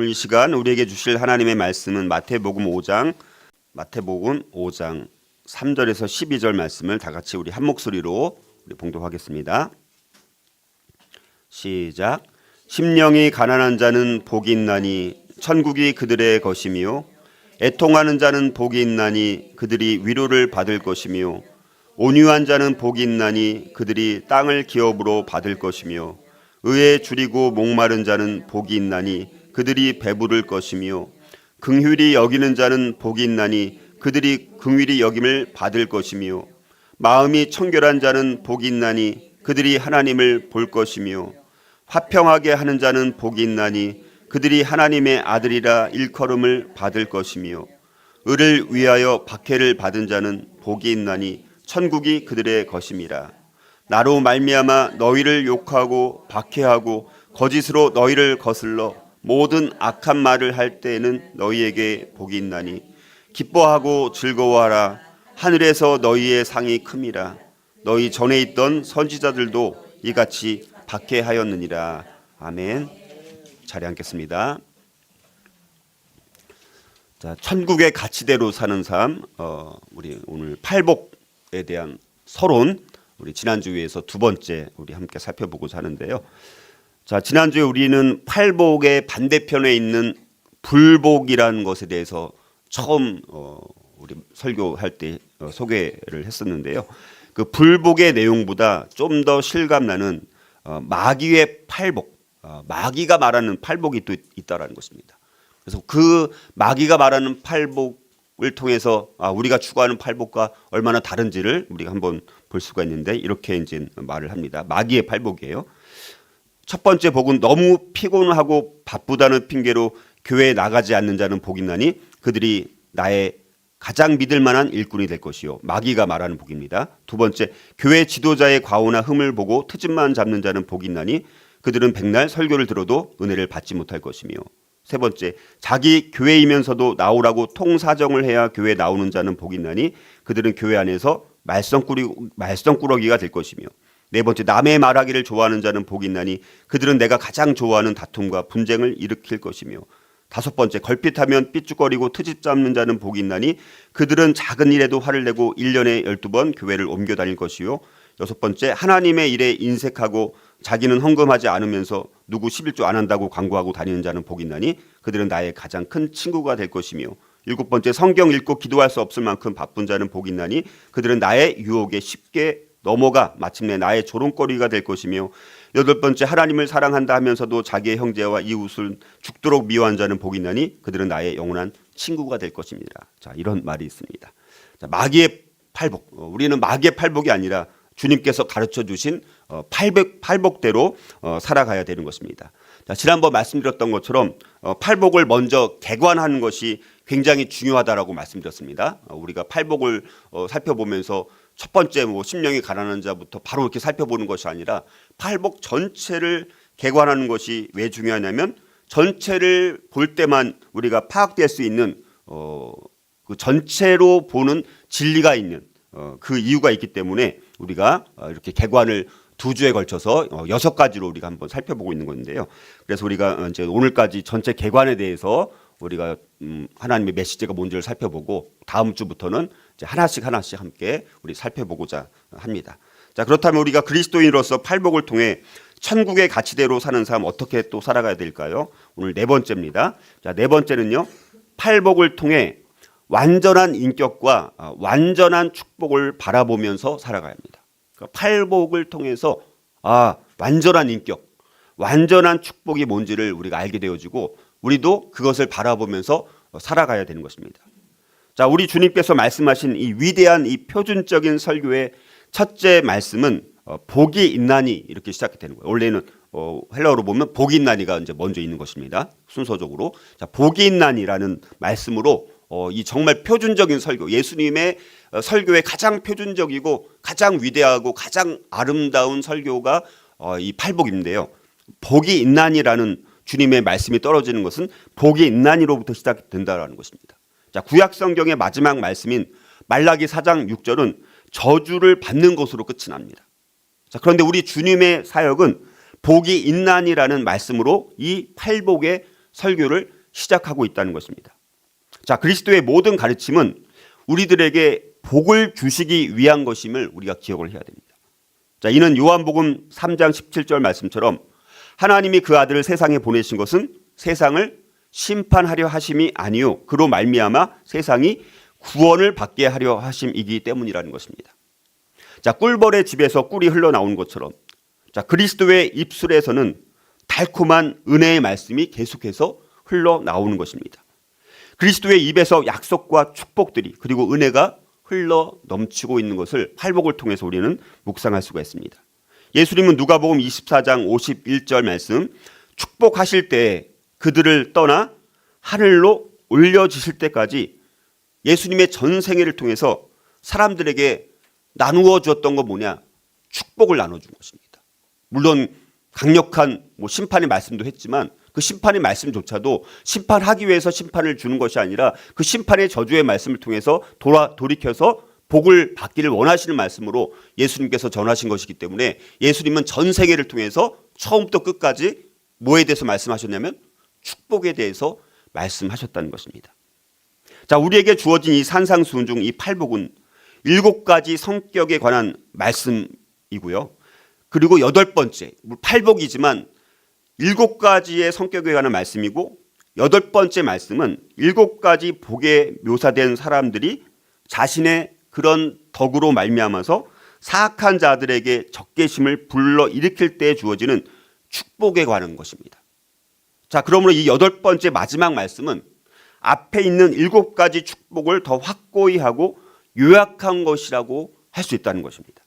오늘 이 시간 우리에게 주실 하나님의 말씀은 마태복음 5장 3절에서 12절 말씀을 다 같이 우리 한 목소리로 봉독하겠습니다. 시작. 심령이 가난한 자는 복이 있나니 천국이 그들의 것이며 애통하는 자는 복이 있나니 그들이 위로를 받을 것이며 온유한 자는 복이 있나니 그들이 땅을 기업으로 받을 것이며 의에 줄이고 목마른 자는 복이 있나니 그들이 배부를 것이며 긍휼히 여기는 자는 복이 있나니 그들이 긍휼히 여김을 받을 것이며 마음이 청결한 자는 복이 있나니 그들이 하나님을 볼 것이며 화평하게 하는 자는 복이 있나니 그들이 하나님의 아들이라 일컬음을 받을 것이며 의를 위하여 박해를 받은 자는 복이 있나니 천국이 그들의 것임이라. 나로 말미암아 너희를 욕하고 박해하고 거짓으로 너희를 거슬러 모든 악한 말을 할 때에는 너희에게 복이 있나니 기뻐하고 즐거워하라. 하늘에서 너희의 상이 큼이라. 너희 전에 있던 선지자들도 이같이 박해하였느니라. 아멘. 자리 앉겠습니다. 자, 천국의 가치대로 사는 삶, 우리 오늘 팔복에 대한 서론, 우리 지난주에서 두 번째 우리 함께 살펴보고자 하는데요. 자, 지난주에 우리는 팔복의 반대편에 있는 불복이라는 것에 대해서 처음 우리 설교할 때 소개를 했었는데요. 그 불복의 내용보다 좀 더 실감나는 마귀의 팔복, 마귀가 말하는 팔복이 또 있다라는 것입니다. 그래서 그 마귀가 말하는 팔복을 통해서 우리가 추구하는 팔복과 얼마나 다른지를 우리가 한번 볼 수가 있는데, 이렇게 이제 말을 합니다. 마귀의 팔복이에요. 첫 번째 복은 너무 피곤하고 바쁘다는 핑계로 교회에 나가지 않는 자는 복이 있나니 그들이 나의 가장 믿을 만한 일꾼이 될 것이요. 마귀가 말하는 복입니다. 두 번째, 교회 지도자의 과오나 흠을 보고 트집만 잡는 자는 복이 있나니 그들은 백날 설교를 들어도 은혜를 받지 못할 것이며. 세 번째, 자기 교회이면서도 나오라고 통사정을 해야 교회에 나오는 자는 복이 있나니 그들은 교회 안에서 말썽꾸러기가 될 것이며. 네 번째, 남의 말하기를 좋아하는 자는 복이 있나니 그들은 내가 가장 좋아하는 다툼과 분쟁을 일으킬 것이며. 다섯 번째, 걸핏하면 삐죽거리고 트집 잡는 자는 복이 있나니 그들은 작은 일에도 화를 내고 1년에 12번 교회를 옮겨 다닐 것이요. 여섯 번째, 하나님의 일에 인색하고 자기는 헌금하지 않으면서 누구 11조 안 한다고 광고하고 다니는 자는 복이 있나니 그들은 나의 가장 큰 친구가 될 것이며. 일곱 번째, 성경 읽고 기도할 수 없을 만큼 바쁜 자는 복이 있나니 그들은 나의 유혹에 쉽게 넘어가 마침내 나의 조롱거리가 될 것이며. 여덟 번째, 하나님을 사랑한다 하면서도 자기의 형제와 이웃을 죽도록 미워한 자는 복이 있나니 그들은 나의 영원한 친구가 될 것입니다. 자, 이런 말이 있습니다. 자, 마귀의 팔복, 우리는 마귀의 팔복이 아니라 주님께서 가르쳐 주신 팔복대로 살아가야 되는 것입니다. 자, 지난번 말씀드렸던 것처럼 팔복을 먼저 개관하는 것이 굉장히 중요하다라고 말씀드렸습니다. 우리가 팔복을 살펴보면서 첫 번째 심령이 가난한 자부터 바로 이렇게 살펴보는 것이 아니라 팔복 전체를 개관하는 것이 왜 중요하냐면 전체를 볼 때만 우리가 파악될 수 있는 그 전체로 보는 진리가 있는 그 이유가 있기 때문에 우리가 이렇게 개관을 두 주에 걸쳐서 6가지로 우리가 한번 살펴보고 있는 건데요. 그래서 우리가 이제 오늘까지 전체 개관에 대해서 우리가 하나님의 메시지가 뭔지를 살펴보고 다음 주부터는 이제 하나씩 함께 우리 살펴보고자 합니다. 자, 그렇다면 우리가 그리스도인으로서 팔복을 통해 천국의 가치대로 사는 삶 어떻게 또 살아가야 될까요? 오늘 네 번째입니다. 자, 네 번째는요, 팔복을 통해 완전한 인격과 완전한 축복을 바라보면서 살아가야 합니다. 그러니까 팔복을 통해서 완전한 인격, 완전한 축복이 뭔지를 우리가 알게 되어지고 우리도 그것을 바라보면서 살아가야 되는 것입니다. 자, 우리 주님께서 말씀하신 이 위대한 이 표준적인 설교의 첫째 말씀은 복이 있나니 이렇게 시작이 되는 거예요. 원래는 헬라어로 보면 복이 있나니가 이제 먼저 있는 것입니다. 순서적으로. 자, 복이 있나니라는 말씀으로 이 정말 표준적인 설교, 예수님의 설교의 가장 표준적이고 가장 위대하고 가장 아름다운 설교가 이 팔복인데요. 복이 있나니라는 주님의 말씀이 떨어지는 것은 복이 있나니로부터 시작된다라는 것입니다. 자, 구약 성경의 마지막 말씀인 말라기 4장 6절은 저주를 받는 것으로 끝이 납니다. 자, 그런데 우리 주님의 사역은 복이 있나니라는 말씀으로 이 팔복의 설교를 시작하고 있다는 것입니다. 자, 그리스도의 모든 가르침은 우리들에게 복을 주시기 위한 것임을 우리가 기억을 해야 됩니다. 자, 이는 요한복음 3장 17절 말씀처럼 하나님이 그 아들을 세상에 보내신 것은 세상을 심판하려 하심이 아니요 그로 말미암아 세상이 구원을 받게 하려 하심이기 때문이라는 것입니다. 자, 꿀벌의 집에서 꿀이 흘러나오는 것처럼 자, 그리스도의 입술에서는 달콤한 은혜의 말씀이 계속해서 흘러나오는 것입니다. 그리스도의 입에서 약속과 축복들이 그리고 은혜가 흘러 넘치고 있는 것을 팔복을 통해서 우리는 묵상할 수가 있습니다. 예수님은 누가복음 24장 51절 말씀 축복하실 때 그들을 떠나 하늘로 올려지실 때까지 예수님의 전생애를 통해서 사람들에게 나누어 주었던 건 뭐냐? 축복을 나눠준 것입니다. 물론 강력한 심판의 말씀도 했지만 그 심판의 말씀조차도 심판하기 위해서 심판을 주는 것이 아니라 그 심판의 저주의 말씀을 통해서 돌이켜서 복을 받기를 원하시는 말씀으로 예수님께서 전하신 것이기 때문에 예수님은 전 세계를 통해서 처음부터 끝까지 뭐에 대해서 말씀하셨냐면 축복에 대해서 말씀하셨다는 것입니다. 자, 우리에게 주어진 이 산상수훈 중 이 팔복은 7가지 성격에 관한 말씀이고요. 그리고 8번째, 팔복이지만 7가지의 성격에 관한 말씀이고 8번째 말씀은 7가지 복에 묘사된 사람들이 자신의 그런 덕으로 말미암아서 사악한 자들에게 적개심을 불러일으킬 때 주어지는 축복에 관한 것입니다. 자, 그러므로 이 8번째 마지막 말씀은 앞에 있는 7가지 축복을 더 확고히 하고 요약한 것이라고 할 수 있다는 것입니다.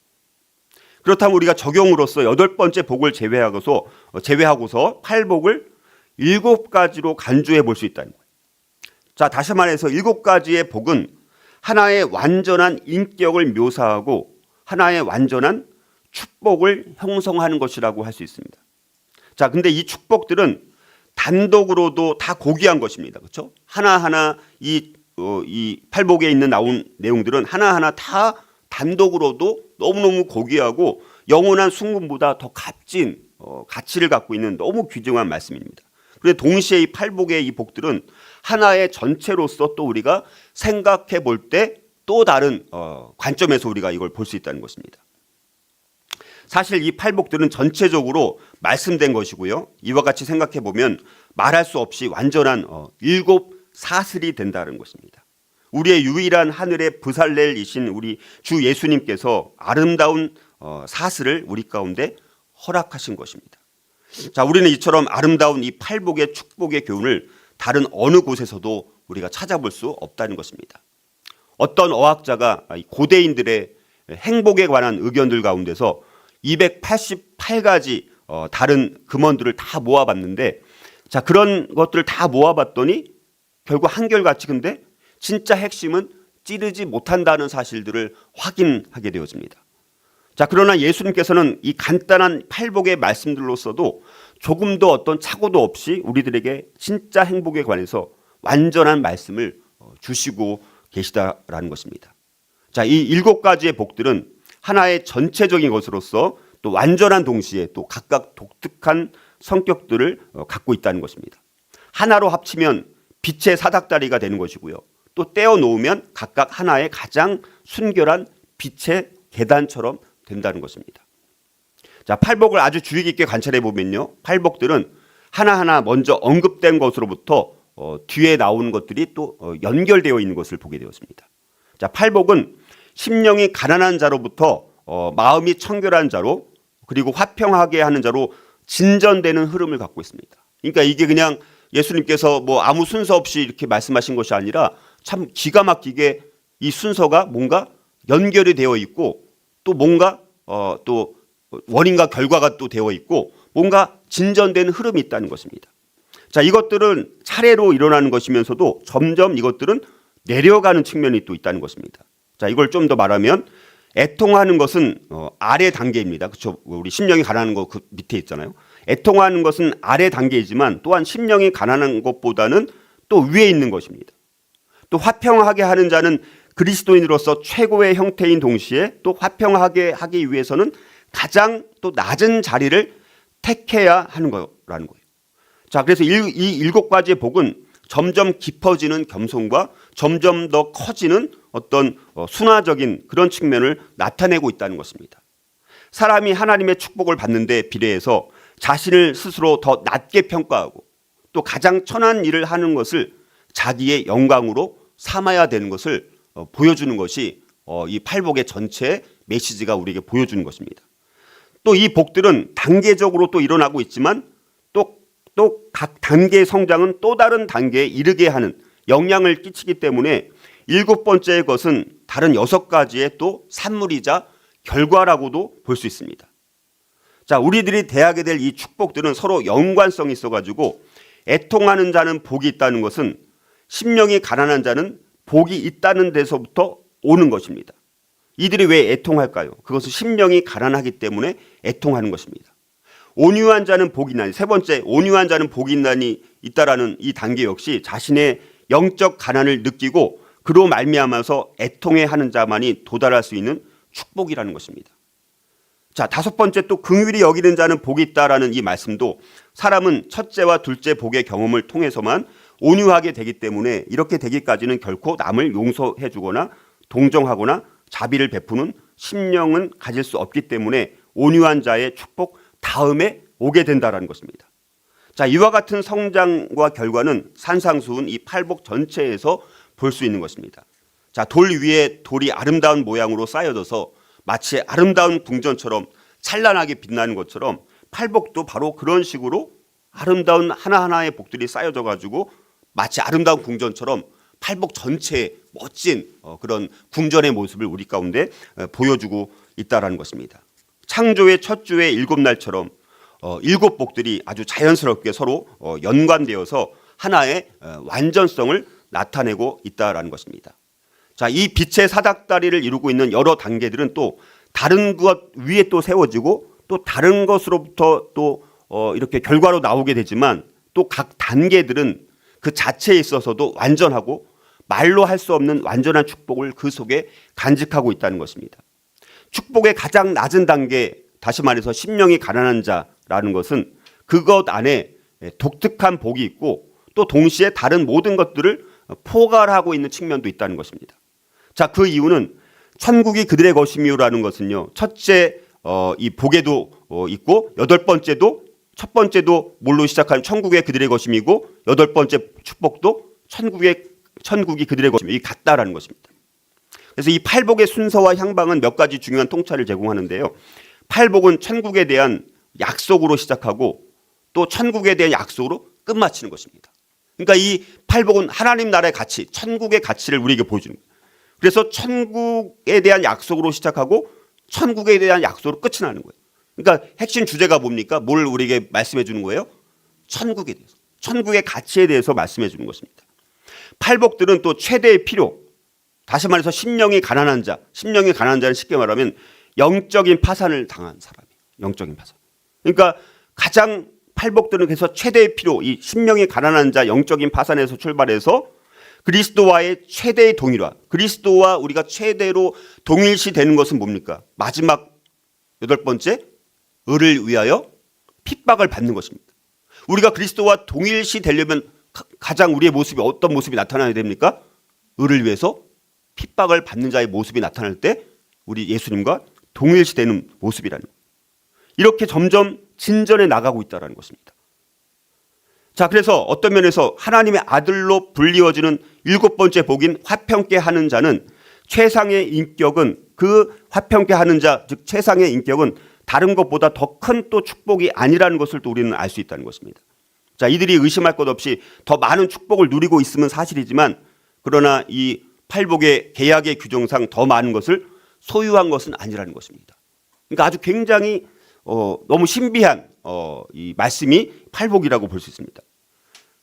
그렇다면 우리가 적용으로서 8번째 복을 제외하고서 팔복을 7가지로 간주해 볼 수 있다는 거예요. 자, 다시 말해서 7가지의 복은 하나의 완전한 인격을 묘사하고 하나의 완전한 축복을 형성하는 것이라고 할 수 있습니다. 자, 근데 이 축복들은 단독으로도 다 고귀한 것입니다. 그렇죠? 하나하나 이 팔복에 있는 나온 내용들은 하나하나 다 단독으로도 너무너무 고귀하고 영원한 순금보다 더 값진 가치를 갖고 있는 너무 귀중한 말씀입니다. 그런데 동시에 이 팔복의 이 복들은 하나의 전체로서 또 우리가 생각해 볼 때 또 다른 관점에서 우리가 이걸 볼 수 있다는 것입니다. 사실 이 팔복들은 전체적으로 말씀된 것이고요. 이와 같이 생각해 보면 말할 수 없이 완전한 7 사슬이 된다는 것입니다. 우리의 유일한 하늘의 브살렐이신 우리 주 예수님께서 아름다운 사슬을 우리 가운데 허락하신 것입니다. 자, 우리는 이처럼 아름다운 이 팔복의 축복의 교훈을 다른 어느 곳에서도 우리가 찾아볼 수 없다는 것입니다. 어떤 어학자가 고대인들의 행복에 관한 의견들 가운데서 288가지 다른 금언들을 다 모아봤는데, 자, 그런 것들을 다 모아봤더니 결국 한결같이 근데 진짜 핵심은 찌르지 못한다는 사실들을 확인하게 되어집니다. 자, 그러나 예수님께서는 이 간단한 팔복의 말씀들로서도 조금도 어떤 착오도 없이 우리들에게 진짜 행복에 관해서 완전한 말씀을 주시고 계시다라는 것입니다. 자, 이 7가지의 복들은 하나의 전체적인 것으로서 또 완전한 동시에 또 각각 독특한 성격들을 갖고 있다는 것입니다. 하나로 합치면 빛의 사닥다리가 되는 것이고요. 또 떼어 놓으면 각각 하나의 가장 순결한 빛의 계단처럼 된다는 것입니다. 자, 팔복을 아주 주의 깊게 관찰해 보면요, 팔복들은 하나하나 먼저 언급된 것으로부터 뒤에 나오는 것들이 또 연결되어 있는 것을 보게 되었습니다. 자, 팔복은 심령이 가난한 자로부터 마음이 청결한 자로 그리고 화평하게 하는 자로 진전되는 흐름을 갖고 있습니다. 그러니까 이게 그냥 예수님께서 뭐 아무 순서 없이 이렇게 말씀하신 것이 아니라 참 기가 막히게 이 순서가 뭔가 연결이 되어 있고 또 뭔가 또 원인과 결과가 또 되어 있고 뭔가 진전되는 흐름이 있다는 것입니다. 자, 이것들은 차례로 일어나는 것이면서도 점점 이것들은 내려가는 측면이 또 있다는 것입니다. 자, 이걸 좀 더 말하면 애통하는 것은 아래 단계입니다. 그렇죠? 우리 심령이 가난한 거 그 밑에 있잖아요. 애통하는 것은 아래 단계이지만 또한 심령이 가난한 것보다는 또 위에 있는 것입니다. 또 화평하게 하는 자는 그리스도인으로서 최고의 형태인 동시에 또 화평하게 하기 위해서는 가장 또 낮은 자리를 택해야 하는 거라는 거예요. 자, 그래서 이 7가지의 복은 점점 깊어지는 겸손과 점점 더 커지는 어떤 순화적인 그런 측면을 나타내고 있다는 것입니다. 사람이 하나님의 축복을 받는 데 비례해서 자신을 스스로 더 낮게 평가하고 또 가장 천한 일을 하는 것을 자기의 영광으로 삼아야 되는 것을 보여주는 것이 이 팔복의 전체 메시지가 우리에게 보여주는 것입니다. 또 이 복들은 단계적으로 또 일어나고 있지만 또 각 단계의 성장은 또 다른 단계에 이르게 하는 영향을 끼치기 때문에 7번째의 것은 다른 6가지의 또 산물이자 결과라고도 볼 수 있습니다. 자, 우리들이 대하게 될 이 축복들은 서로 연관성이 있어가지고 애통하는 자는 복이 있다는 것은 심령이 가난한 자는 복이 있다는 데서부터 오는 것입니다. 이들이 왜 애통할까요? 그것은 심령이 가난하기 때문에 애통하는 것입니다. 온유한 자는 복이 있나니, 세 번째, 온유한 자는 복이 있나니 있다라는 이 단계 역시 자신의 영적 가난을 느끼고 그로 말미암아서 애통해하는 자만이 도달할 수 있는 축복이라는 것입니다. 자, 5번째, 또 긍휼히 여기는 자는 복이 있다라는 이 말씀도 사람은 첫째와 둘째 복의 경험을 통해서만 온유하게 되기 때문에 이렇게 되기까지는 결코 남을 용서해 주거나 동정하거나 자비를 베푸는 심령은 가질 수 없기 때문에 온유한 자의 축복 다음에 오게 된다라는 것입니다. 자, 이와 같은 성장과 결과는 산상수훈 이 팔복 전체에서 볼 수 있는 것입니다. 자, 돌 위에 돌이 아름다운 모양으로 쌓여져서 마치 아름다운 궁전처럼 찬란하게 빛나는 것처럼 팔복도 바로 그런 식으로 아름다운 하나하나의 복들이 쌓여져 가지고 마치 아름다운 궁전처럼 팔복 전체의 멋진 그런 궁전의 모습을 우리 가운데 보여주고 있다라는 것입니다. 창조의 첫 주의 7날처럼 7복들이 아주 자연스럽게 서로 연관되어서 하나의 완전성을 나타내고 있다라는 것입니다. 자, 이 빛의 사닥다리를 이루고 있는 여러 단계들은 또 다른 것 위에 또 세워지고 또 다른 것으로부터 또 이렇게 결과로 나오게 되지만 또 각 단계들은 그 자체에 있어서도 완전하고 말로 할 수 없는 완전한 축복을 그 속에 간직하고 있다는 것입니다. 축복의 가장 낮은 단계, 다시 말해서 심령이 가난한 자라는 것은 그것 안에 독특한 복이 있고 또 동시에 다른 모든 것들을 포괄하고 있는 측면도 있다는 것입니다. 자, 그 이유는 천국이 그들의 것임이요라는 것은요, 첫째 이 복에도 있고 8번째도 첫 번째도 뭘로 시작하는 천국의 그들의 것임이고 8번째 축복도 천국이 그들의 것임이 같다라는 것입니다. 그래서 이 팔복의 순서와 향방은 몇 가지 중요한 통찰을 제공하는데요. 팔복은 천국에 대한 약속으로 시작하고 또 천국에 대한 약속으로 끝마치는 것입니다. 그러니까 이 팔복은 하나님 나라의 가치, 천국의 가치를 우리에게 보여주는 거예요. 그래서 천국에 대한 약속으로 시작하고 천국에 대한 약속으로 끝이 나는 거예요. 그러니까 핵심 주제가 뭡니까? 뭘 우리에게 말씀해 주는 거예요? 천국에 대해서, 천국의 가치에 대해서 말씀해 주는 것입니다. 팔복들은 또 최대의 필요, 다시 말해서 심령이 가난한 자는 쉽게 말하면 영적인 파산을 당한 사람이에요. 영적인 파산. 그러니까 가장 팔복들은 그래서 최대의 필요, 이 심령이 가난한 자, 영적인 파산에서 출발해서 그리스도와의 최대의 동일화, 그리스도와 우리가 최대로 동일시 되는 것은 뭡니까? 마지막 8번째, 의를 위하여 핍박을 받는 것입니다. 우리가 그리스도와 동일시 되려면 가장 우리의 모습이 어떤 모습이 나타나야 됩니까? 의를 위해서 핍박을 받는 자의 모습이 나타날 때 우리 예수님과 동일시되는 모습이라는 거예요. 이렇게 점점 진전해 나가고 있다는 것입니다. 자, 그래서 어떤 면에서 하나님의 아들로 불리워지는 7번째 복인 화평케 하는 자는 최상의 인격은 그 화평케 하는 자, 즉 최상의 인격은 다른 것보다 더 큰 또 축복이 아니라는 것을 또 우리는 알 수 있다는 것입니다. 자, 이들이 의심할 것 없이 더 많은 축복을 누리고 있으면 사실이지만 그러나 이 팔복의 계약의 규정상 더 많은 것을 소유한 것은 아니라는 것입니다. 그러니까 아주 굉장히 너무 신비한 이 말씀이 팔복이라고 볼 수 있습니다.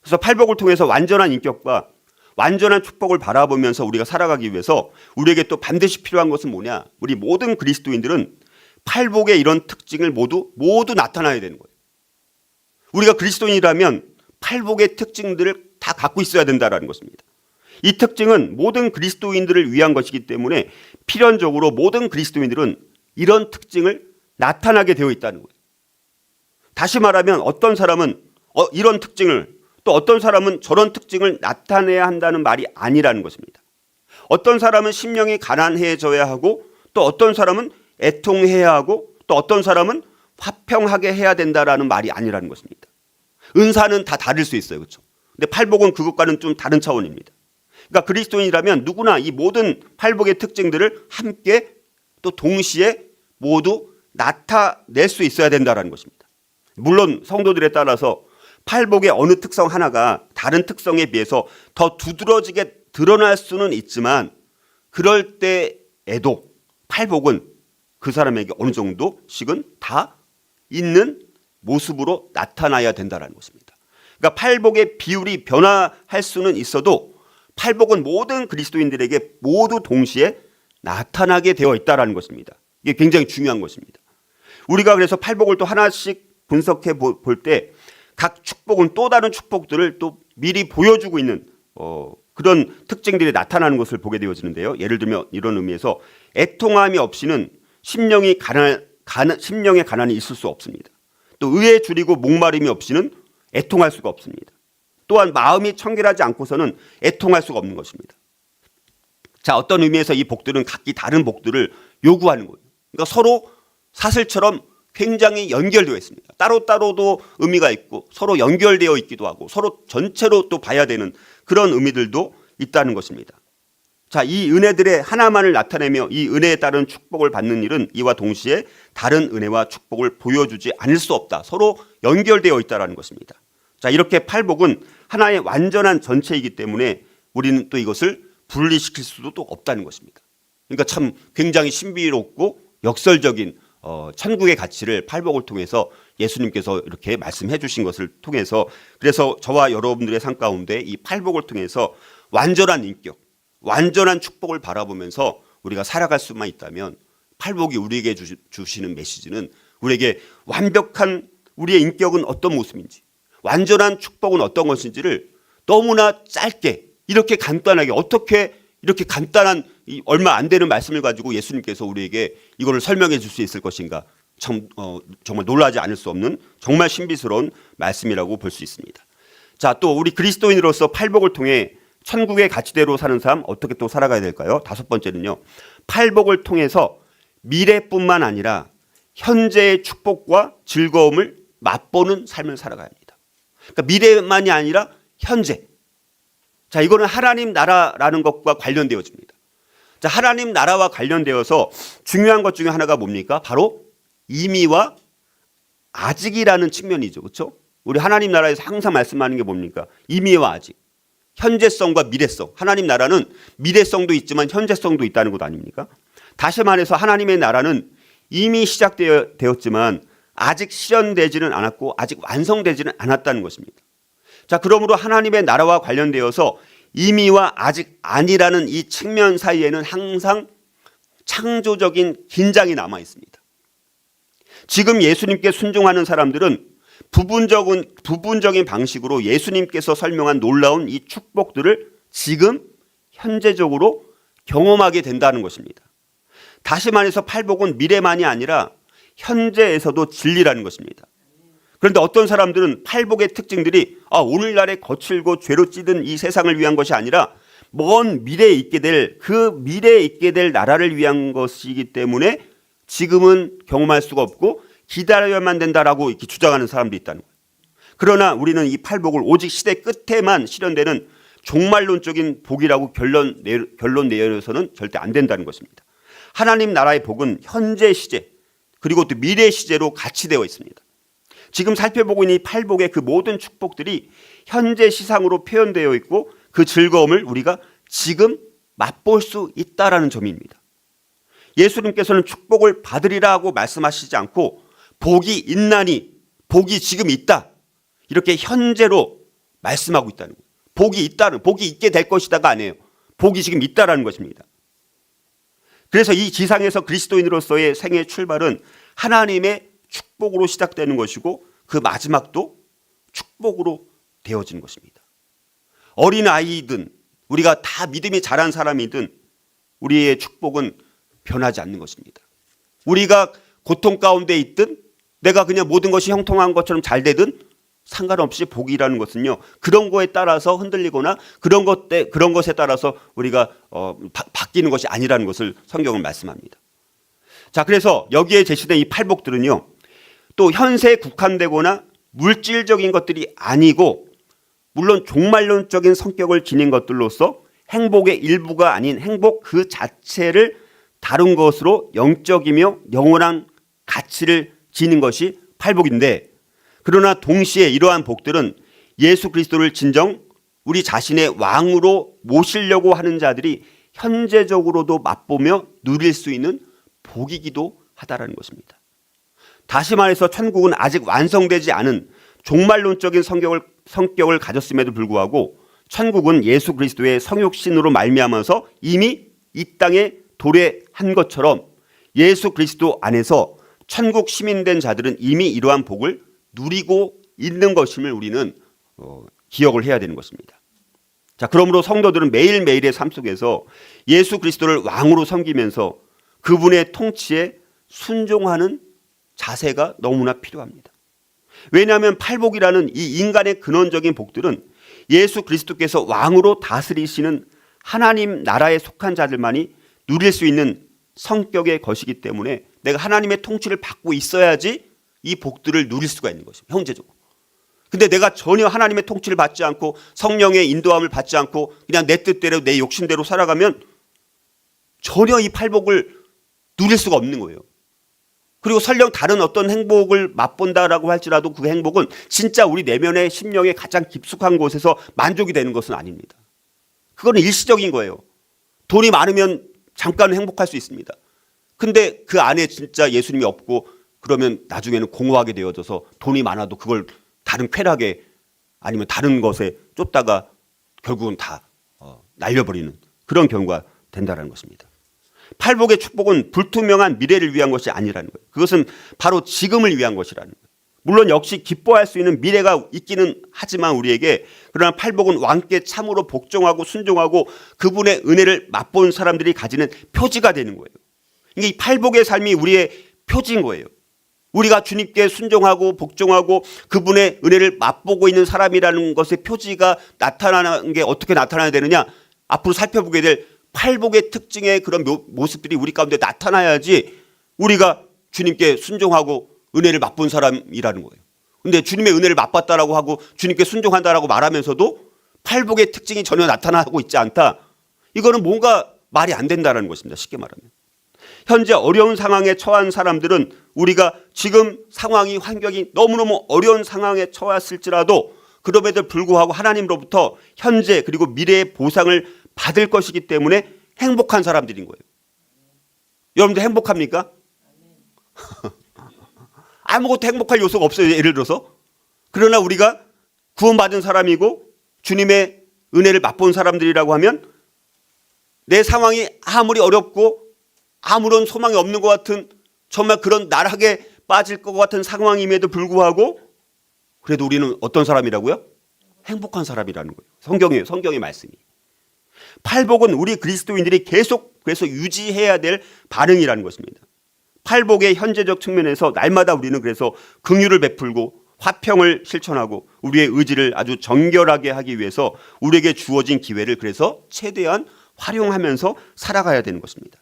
그래서 팔복을 통해서 완전한 인격과 완전한 축복을 바라보면서 우리가 살아가기 위해서 우리에게 또 반드시 필요한 것은 뭐냐? 우리 모든 그리스도인들은 팔복의 이런 특징을 모두 나타나야 되는 거예요. 우리가 그리스도인이라면 팔복의 특징들을 다 갖고 있어야 된다는 것입니다. 이 특징은 모든 그리스도인들을 위한 것이기 때문에 필연적으로 모든 그리스도인들은 이런 특징을 나타나게 되어 있다는 거예요. 다시 말하면 어떤 사람은 이런 특징을, 또 어떤 사람은 저런 특징을 나타내야 한다는 말이 아니라는 것입니다. 어떤 사람은 심령이 가난해져야 하고, 또 어떤 사람은 애통해야 하고, 또 어떤 사람은 화평하게 해야 된다라는 말이 아니라는 것입니다. 은사는 다 다를 수 있어요. 그렇죠? 근데 팔복은 그것과는 좀 다른 차원입니다. 그러니까 그리스도인이라면 누구나 이 모든 팔복의 특징들을 함께 또 동시에 모두 나타낼 수 있어야 된다는 것입니다. 물론 성도들에 따라서 팔복의 어느 특성 하나가 다른 특성에 비해서 더 두드러지게 드러날 수는 있지만, 그럴 때에도 팔복은 그 사람에게 어느 정도씩은 다 있는 모습으로 나타나야 된다는 것입니다. 그러니까 팔복의 비율이 변화할 수는 있어도 팔복은 모든 그리스도인들에게 모두 동시에 나타나게 되어 있다는 것입니다. 이게 굉장히 중요한 것입니다. 우리가 그래서 팔복을 또 하나씩 분석해 볼 때 각 축복은 또 다른 축복들을 또 미리 보여주고 있는 그런 특징들이 나타나는 것을 보게 되어지는데요. 예를 들면 이런 의미에서 애통함이 없이는 심령의 가난이 있을 수 없습니다. 또 의에 줄이고 목마름이 없이는 애통할 수가 없습니다. 또한 마음이 청결하지 않고서는 애통할 수가 없는 것입니다. 자, 어떤 의미에서 이 복들은 각기 다른 복들을 요구하는 거예요. 그러니까 서로 사슬처럼 굉장히 연결되어 있습니다. 따로따로도 의미가 있고 서로 연결되어 있기도 하고 서로 전체로 또 봐야 되는 그런 의미들도 있다는 것입니다. 자, 이 은혜들의 하나만을 나타내며 이 은혜에 따른 축복을 받는 일은 이와 동시에 다른 은혜와 축복을 보여주지 않을 수 없다. 서로 연결되어 있다는 것입니다. 자, 이렇게 팔복은 하나의 완전한 전체이기 때문에 우리는 또 이것을 분리시킬 수도 또 없다는 것입니다. 그러니까 참 굉장히 신비롭고 역설적인 천국의 가치를 팔복을 통해서 예수님께서 이렇게 말씀해 주신 것을 통해서, 그래서 저와 여러분들의 삶 가운데 이 팔복을 통해서 완전한 인격, 완전한 축복을 바라보면서 우리가 살아갈 수만 있다면, 팔복이 우리에게 주시는 메시지는 우리에게 완벽한 우리의 인격은 어떤 모습인지, 완전한 축복은 어떤 것인지를 너무나 짧게, 이렇게 간단하게, 어떻게 이렇게 간단한 얼마 안 되는 말씀을 가지고 예수님께서 우리에게 이거를 설명해 줄 수 있을 것인가, 정말 놀라지 않을 수 없는 정말 신비스러운 말씀이라고 볼 수 있습니다. 자, 또 우리 그리스도인으로서 팔복을 통해 천국의 가치대로 사는 삶 어떻게 또 살아가야 될까요? 다섯 번째는요, 팔복을 통해서 미래뿐만 아니라 현재의 축복과 즐거움을 맛보는 삶을 살아가야 합니다. 그러니까 미래만이 아니라 현재. 자, 이거는 하나님 나라라는 것과 관련되어집니다. 자, 하나님 나라와 관련되어서 중요한 것 중에 하나가 뭡니까? 바로 이미와 아직이라는 측면이죠. 그렇죠? 우리 하나님 나라에서 항상 말씀하는 게 뭡니까? 이미와 아직. 현재성과 미래성. 하나님 나라는 미래성도 있지만 현재성도 있다는 것 아닙니까? 다시 말해서 하나님의 나라는 이미 시작되었지만 아직 실현되지는 않았고 아직 완성되지는 않았다는 것입니다. 자, 그러므로 하나님의 나라와 관련되어서 이미와 아직 아니라는 이 측면 사이에는 항상 창조적인 긴장이 남아 있습니다. 지금 예수님께 순종하는 사람들은 부분적인 방식으로 예수님께서 설명한 놀라운 이 축복들을 지금 현재적으로 경험하게 된다는 것입니다. 다시 말해서 팔복은 미래만이 아니라 현재에서도 진리라는 것입니다. 그런데 어떤 사람들은 팔복의 특징들이 오늘날에 거칠고 죄로 찌든 이 세상을 위한 것이 아니라 먼 미래에 있게 될, 그 미래에 있게 될 나라를 위한 것이기 때문에 지금은 경험할 수가 없고 기다려야만 된다라고 이렇게 주장하는 사람도 있다는 거예요. 그러나 우리는 이 팔복을 오직 시대 끝에만 실현되는 종말론적인 복이라고 결론 내려서는 절대 안 된다는 것입니다. 하나님 나라의 복은 현재 시제 그리고 또 미래 시제로 같이 되어 있습니다. 지금 살펴보고 있는 이 팔복의 그 모든 축복들이 현재 시상으로 표현되어 있고 그 즐거움을 우리가 지금 맛볼 수 있다라는 점입니다. 예수님께서는 축복을 받으리라고 말씀하시지 않고 복이 있나니, 복이 지금 있다, 이렇게 현재로 말씀하고 있다는 거예요. 복이 있게 될 것이다가 아니에요. 복이 지금 있다라는 것입니다. 그래서 이 지상에서 그리스도인으로서의 생애의 출발은 하나님의 축복으로 시작되는 것이고 그 마지막도 축복으로 되어지는 것입니다. 어린아이든 우리가 다 믿음이 자란 사람이든 우리의 축복은 변하지 않는 것입니다. 우리가 고통 가운데 있든 내가 그냥 모든 것이 형통한 것처럼 잘 되든 상관없이 복이라는 것은요, 그런 거에 따라서 흔들리거나 그런 것에 따라서 우리가 바뀌는 것이 아니라는 것을 성경은 말씀합니다. 자, 그래서 여기에 제시된 이 팔복들은요, 또 현세에 국한되거나 물질적인 것들이 아니고 물론 종말론적인 성격을 지닌 것들로서 행복의 일부가 아닌 행복 그 자체를 다룬 것으로 영적이며 영원한 가치를 지닌 것이 팔복인데, 그러나 동시에 이러한 복들은 예수 그리스도를 진정 우리 자신의 왕으로 모시려고 하는 자들이 현재적으로도 맛보며 누릴 수 있는 복이기도 하다라는 것입니다. 다시 말해서 천국은 아직 완성되지 않은 종말론적인 성격을 가졌음에도 불구하고 천국은 예수 그리스도의 성육신으로 말미암아서 이미 이 땅에 도래한 것처럼 예수 그리스도 안에서 천국 시민된 자들은 이미 이러한 복을 누리고 있는 것임을 우리는 기억을 해야 되는 것입니다. 자, 그러므로 성도들은 매일매일의 삶 속에서 예수 그리스도를 왕으로 섬기면서 그분의 통치에 순종하는 자세가 너무나 필요합니다. 왜냐하면 팔복이라는 이 인간의 근원적인 복들은 예수 그리스도께서 왕으로 다스리시는 하나님 나라에 속한 자들만이 누릴 수 있는 성격의 것이기 때문에 내가 하나님의 통치를 받고 있어야지 이 복들을 누릴 수가 있는 것입니다. 형제적으로. 근데 내가 전혀 하나님의 통치를 받지 않고 성령의 인도함을 받지 않고 그냥 내 뜻대로 내 욕심대로 살아가면 전혀 이 팔복을 누릴 수가 없는 거예요. 그리고 설령 다른 어떤 행복을 맛본다라고 할지라도 그 행복은 진짜 우리 내면의 심령의 가장 깊숙한 곳에서 만족이 되는 것은 아닙니다. 그거는 일시적인 거예요. 돈이 많으면 잠깐 행복할 수 있습니다. 근데 그 안에 진짜 예수님이 없고 그러면 나중에는 공허하게 되어져서 돈이 많아도 그걸 다른 쾌락에 아니면 다른 것에 쫓다가 결국은 다 날려버리는 그런 경우가 된다는 것입니다. 팔복의 축복은 불투명한 미래를 위한 것이 아니라는 거예요. 그것은 바로 지금을 위한 것이라는 거예요. 물론 역시 기뻐할 수 있는 미래가 있기는 하지만 우리에게, 그러나 팔복은 왕께 참으로 복종하고 순종하고 그분의 은혜를 맛본 사람들이 가지는 표지가 되는 거예요. 이게 이 팔복의 삶이 우리의 표지인 거예요. 우리가 주님께 순종하고 복종하고 그분의 은혜를 맛보고 있는 사람이라는 것의 표지가 나타나는 게 어떻게 나타나야 되느냐, 앞으로 살펴보게 될 팔복의 특징의 그런 모습들이 우리 가운데 나타나야지 우리가 주님께 순종하고 은혜를 맛본 사람이라는 거예요. 근데 주님의 은혜를 맛봤다라고 하고 주님께 순종한다라고 말하면서도 팔복의 특징이 전혀 나타나고 있지 않다. 이거는 뭔가 말이 안 된다는 것입니다. 쉽게 말하면. 현재 어려운 상황에 처한 사람들은 우리가 지금 상황이 환경이 너무너무 어려운 상황에 처했을지라도 그럼에도 불구하고 하나님으로부터 현재 그리고 미래의 보상을 받을 것이기 때문에 행복한 사람들인 거예요. 여러분들 행복합니까? 아무것도 행복할 요소가 없어요. 예를 들어서. 그러나 우리가 구원받은 사람이고 주님의 은혜를 맛본 사람들이라고 하면 내 상황이 아무리 어렵고 아무런 소망이 없는 것 같은 정말 그런 나락에 빠질 것 같은 상황임에도 불구하고 그래도 우리는 어떤 사람이라고요? 행복한 사람이라는 거예요. 성경의 말씀이. 팔복은 우리 그리스도인들이 계속 그래서 유지해야 될 반응이라는 것입니다. 팔복의 현재적 측면에서 날마다 우리는 그래서 긍휼을 베풀고 화평을 실천하고 우리의 의지를 아주 정결하게 하기 위해서 우리에게 주어진 기회를 그래서 최대한 활용하면서 살아가야 되는 것입니다.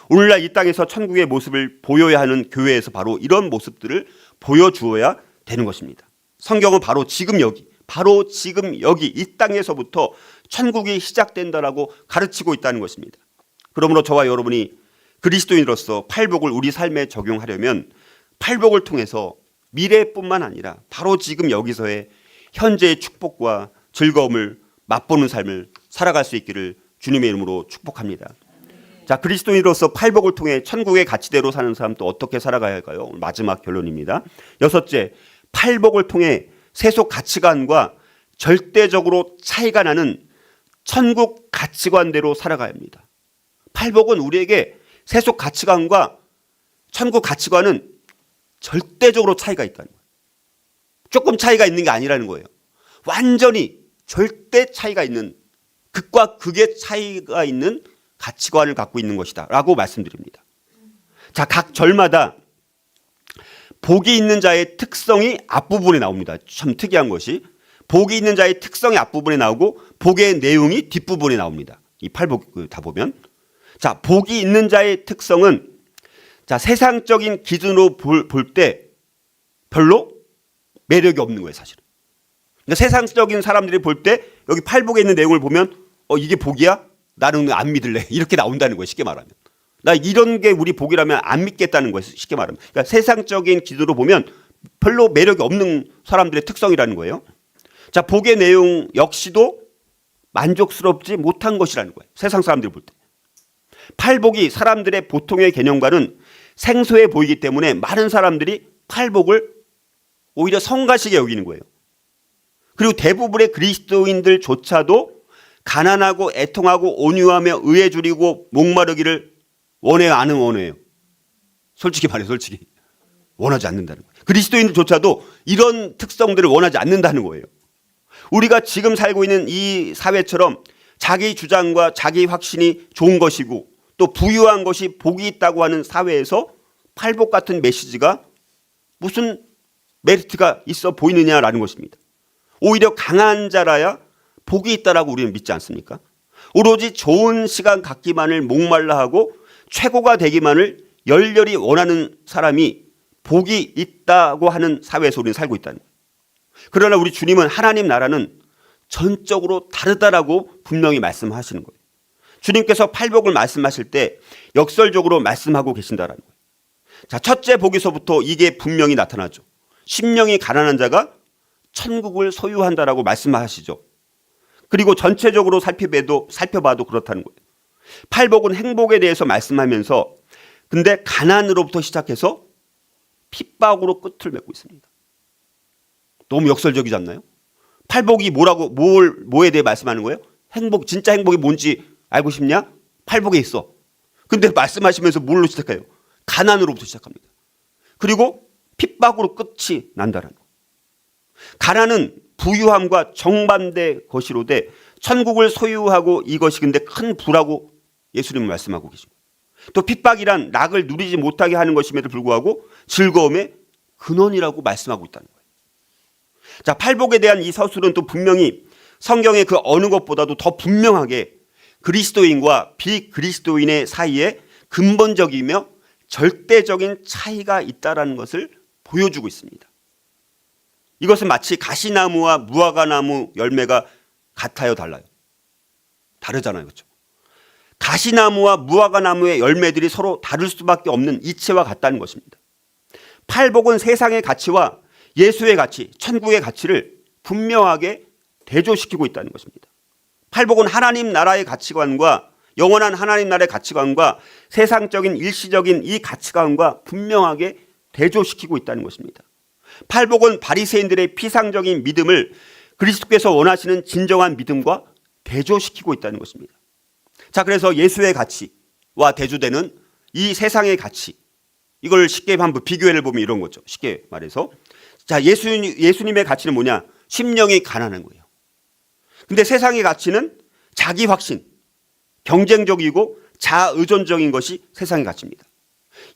오늘날 이 땅에서 천국의 모습을 보여야 하는 교회에서 바로 이런 모습들을 보여주어야 되는 것입니다. 성경은 바로 지금 여기 이 땅에서부터 천국이 시작된다라고 가르치고 있다는 것입니다. 그러므로 저와 여러분이 그리스도인으로서 팔복을 우리 삶에 적용하려면 팔복을 통해서 미래뿐만 아니라 바로 지금 여기서의 현재의 축복과 즐거움을 맛보는 삶을 살아갈 수 있기를 주님의 이름으로 축복합니다. 자, 그리스도인으로서 팔복을 통해 천국의 가치대로 사는 사람 또 어떻게 살아가야 할까요? 오늘 마지막 결론입니다. 여섯째, 팔복을 통해 세속 가치관과 절대적으로 차이가 나는 천국 가치관대로 살아가야 합니다. 팔복은 우리에게 세속 가치관과 천국 가치관은 절대적으로 차이가 있다는 거예요. 조금 차이가 있는 게 아니라는 거예요. 완전히 절대 차이가 있는, 극과 극의 차이가 있는 가치관을 갖고 있는 것이다 라고 말씀드립니다. 자, 각 절마다 복이 있는 자의 특성이 앞부분에 나옵니다. 참 특이한 것이 복이 있는 자의 특성이 앞부분에 나오고 복의 내용이 뒷부분에 나옵니다. 이 팔복 다 보면. 자, 복이 있는 자의 특성은 자, 세상적인 기준으로 볼 때 별로 매력이 없는 거예요, 사실은. 그러니까 세상적인 사람들이 볼 때 여기 팔복에 있는 내용을 보면 이게 복이야? 나는 안 믿을래. 이렇게 나온다는 거예요, 쉽게 말하면. 나 이런 게 우리 복이라면 안 믿겠다는 거예요, 쉽게 말하면. 그러니까 세상적인 기준으로 보면 별로 매력이 없는 사람들의 특성이라는 거예요. 자, 복의 내용 역시도 만족스럽지 못한 것이라는 거예요, 세상 사람들이 볼 때. 팔복이 사람들의 보통의 개념과는 생소해 보이기 때문에 많은 사람들이 팔복을 오히려 성가시게 여기는 거예요. 그리고 대부분의 그리스도인들조차도 가난하고 애통하고 온유하며 의에 줄이고 목마르기를 원해요, 안 원해요? 솔직히 말해요, 솔직히. 원하지 않는다는 거예요. 그리스도인들조차도 이런 특성들을 원하지 않는다는 거예요. 우리가 지금 살고 있는 이 사회처럼 자기 주장과 자기 확신이 좋은 것이고 또 부유한 것이 복이 있다고 하는 사회에서 팔복 같은 메시지가 무슨 메리트가 있어 보이느냐라는 것입니다. 오히려 강한 자라야 복이 있다라고 우리는 믿지 않습니까? 오로지 좋은 시간 갖기만을 목말라 하고 최고가 되기만을 열렬히 원하는 사람이 복이 있다고 하는 사회에서 우리는 살고 있다는 거예요. 그러나 우리 주님은 하나님 나라는 전적으로 다르다라고 분명히 말씀하시는 거예요. 주님께서 팔복을 말씀하실 때 역설적으로 말씀하고 계신다라는 거예요. 자, 첫째 복에서부터 이게 분명히 나타나죠. 심령이 가난한 자가 천국을 소유한다라고 말씀하시죠. 그리고 전체적으로 살펴봐도 그렇다는 거예요. 팔복은 행복에 대해서 말씀하면서 근데 가난으로부터 시작해서 핍박으로 끝을 맺고 있습니다. 너무 역설적이지 않나요? 팔복이 뭐에 대해 말씀하는 거예요? 행복, 진짜 행복이 뭔지 알고 싶냐? 팔복에 있어. 근데 말씀하시면서 뭘로 시작해요? 가난으로부터 시작합니다. 그리고 핍박으로 끝이 난다는 거. 가난은 부유함과 정반대 것이로되 천국을 소유하고 이것이 근데 큰 부라고 예수님은 말씀하고 계십니다. 또 핍박이란 낙을 누리지 못하게 하는 것임에도 불구하고 즐거움의 근원이라고 말씀하고 있다는 거예요. 자, 팔복에 대한 이 서술은 또 분명히 성경의 그 어느 것보다도 더 분명하게 그리스도인과 비그리스도인의 사이에 근본적이며 절대적인 차이가 있다는 것을 보여주고 있습니다. 이것은 마치 가시나무와 무화과나무 열매가 같아요, 달라요? 다르잖아요, 그렇죠? 가시나무와 무화과나무의 열매들이 서로 다를 수밖에 없는 이치와 같다는 것입니다. 팔복은 세상의 가치와 예수의 가치, 천국의 가치를 분명하게 대조시키고 있다는 것입니다. 팔복은 하나님 나라의 가치관과 영원한 하나님 나라의 가치관과 세상적인 일시적인 이 가치관과 분명하게 대조시키고 있다는 것입니다. 팔복은 바리새인들의 피상적인 믿음을 그리스도께서 원하시는 진정한 믿음과 대조시키고 있다는 것입니다. 자, 그래서 예수의 가치와 대조되는 이 세상의 가치, 이걸 쉽게 한번 비교를 보면 이런 거죠. 쉽게 말해서 자, 예수님의 가치는 뭐냐? 심령이 가난한 거예요. 근데 세상의 가치는 자기 확신, 경쟁적이고 자의존적인 것이 세상의 가치입니다.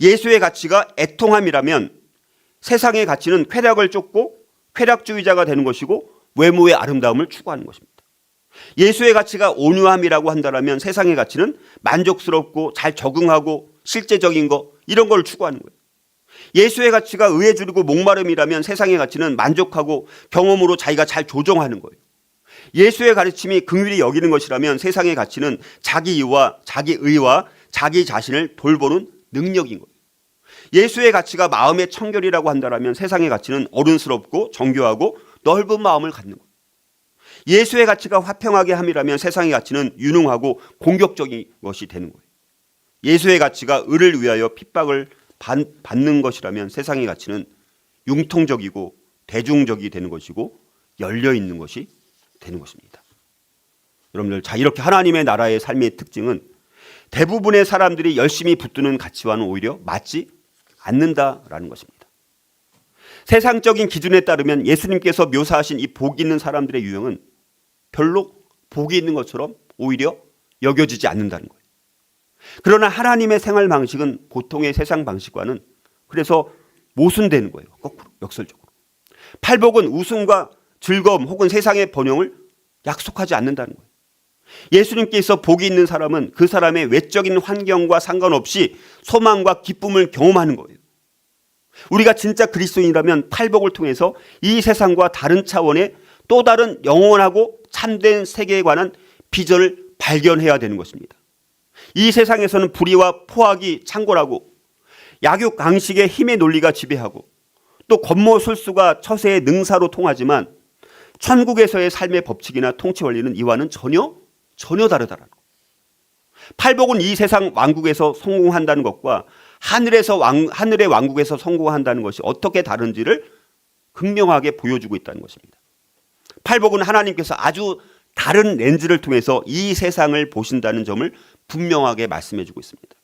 예수의 가치가 애통함이라면 세상의 가치는 쾌락을 쫓고 쾌락주의자가 되는 것이고 외모의 아름다움을 추구하는 것입니다. 예수의 가치가 온유함이라고 한다면 세상의 가치는 만족스럽고 잘 적응하고 실제적인 거 이런 걸 추구하는 거예요. 예수의 가치가 의에 줄이고 목마름이라면 세상의 가치는 만족하고 경험으로 자기가 잘 조정하는 거예요. 예수의 가르침이 긍휼히 여기는 것이라면 세상의 가치는 자기의와 자기 자신을 돌보는 능력인 거예요. 예수의 가치가 마음의 청결이라고 한다면 세상의 가치는 어른스럽고 정교하고 넓은 마음을 갖는 거예요. 예수의 가치가 화평하게 함이라면 세상의 가치는 유능하고 공격적인 것이 되는 거예요. 예수의 가치가 의를 위하여 핍박을 받는 것이라면 세상의 가치는 융통적이고 대중적이 되는 것이고 열려있는 것이 되는 것입니다. 여러분들, 자, 이렇게 하나님의 나라의 삶의 특징은 대부분의 사람들이 열심히 붙드는 가치와는 오히려 맞지 않는다라는 것입니다. 세상적인 기준에 따르면 예수님께서 묘사하신 이 복 있는 사람들의 유형은 별로 복이 있는 것처럼 오히려 여겨지지 않는다는 거예요. 그러나 하나님의 생활 방식은 보통의 세상 방식과는 그래서 모순되는 거예요. 거꾸로 역설적으로. 팔복은 웃음과 즐거움 혹은 세상의 번영을 약속하지 않는다는 거예요. 예수님께서 복이 있는 사람은 그 사람의 외적인 환경과 상관없이 소망과 기쁨을 경험하는 거예요. 우리가 진짜 그리스도인이라면 팔복을 통해서 이 세상과 다른 차원의 또 다른 영원하고 참된 세계에 관한 비전을 발견해야 되는 것입니다. 이 세상에서는 불의와 포악이 창궐하고 약육강식의 힘의 논리가 지배하고 또 권모술수가 처세의 능사로 통하지만 천국에서의 삶의 법칙이나 통치 원리는 이와는 전혀 다르다라는 것. 팔복은 이 세상 왕국에서 성공한다는 것과 하늘의 왕국에서 성공한다는 것이 어떻게 다른지를 극명하게 보여주고 있다는 것입니다. 팔복은 하나님께서 아주 다른 렌즈를 통해서 이 세상을 보신다는 점을 분명하게 말씀해주고 있습니다.